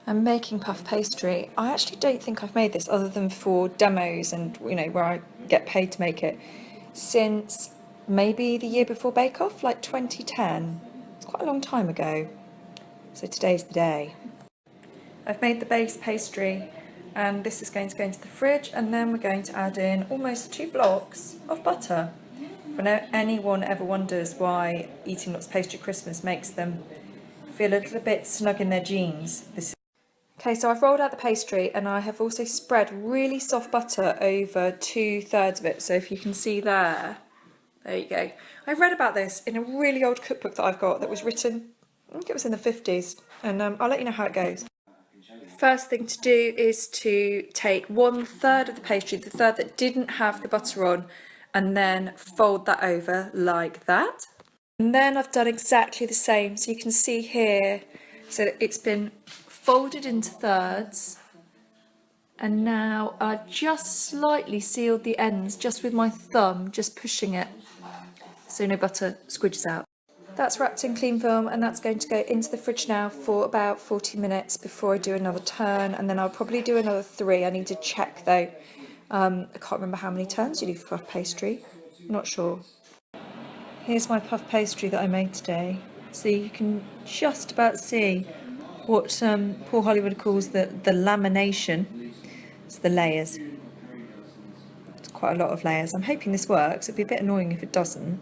I'm making puff pastry. I actually don't think I've made this other than for demos and, you know, where I get paid to make it, since maybe the year before Bake Off, like 2010. It's quite a long time ago. So today's the day. I've made the base pastry and this is going to go into the fridge, and then we're going to add in almost 2 blocks of butter. If anyone ever wonders why eating lots of pastry at Christmas makes them feel a little bit snug in their jeans, Okay, so I've rolled out the pastry and I have also spread really soft butter over 2/3 of it. So if you can see there you go. I read about this in a really old cookbook that I've got that was written, I think it was in the 50s, and I'll let you know how it goes. First thing to do is to take 1/3 of the pastry, the third that didn't have the butter on, and then fold that over like that. And then I've done exactly the same, so you can see here, so that it's been folded into thirds, and now I've just slightly sealed the ends just with my thumb, just pushing it so no butter squidges out. That's wrapped in cling film and that's going to go into the fridge now for about 40 minutes before I do another turn, and then I'll probably do another 3. I need to check though. I can't remember how many turns you do for puff pastry, I'm not sure. Here's my puff pastry that I made today. So you can just about see what Paul Hollywood calls the lamination. It's the layers. It's quite a lot of layers. I'm hoping this works. It'd be a bit annoying if it doesn't.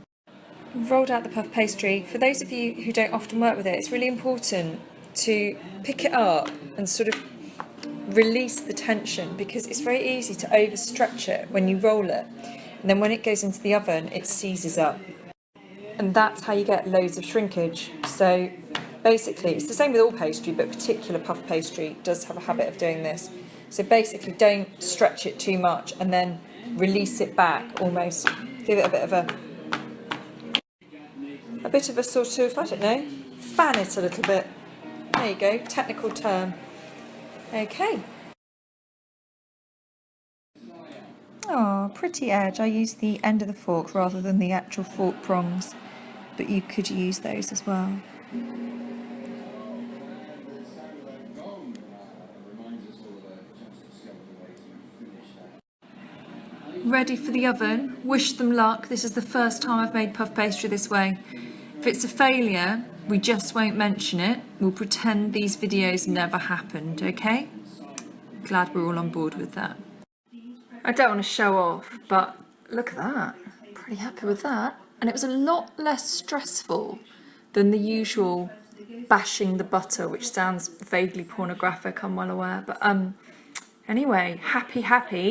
I've rolled out the puff pastry. For those of you who don't often work with it, it's really important to pick it up and sort of release the tension, because it's very easy to overstretch it when you roll it. And then when it goes into the oven, it seizes up. And that's how you get loads of shrinkage. So basically, it's the same with all pastry, but particular puff pastry does have a habit of doing this. So basically, don't stretch it too much and then release it back almost. Give it a bit of a sort of, I don't know, fan it a little bit. There you go, technical term. Okay. Oh, pretty edge. I used the end of the fork rather than the actual fork prongs, but you could use those as well. Ready for the oven. Wish them luck. This is the first time I've made puff pastry this way. If it's a failure, we just won't mention it. We'll pretend these videos never happened, okay? Glad we're all on board with that. I don't want to show off, but look at that. Pretty happy with that. And it was a lot less stressful than the usual bashing the butter, which sounds vaguely pornographic, I'm well aware. But anyway, happy.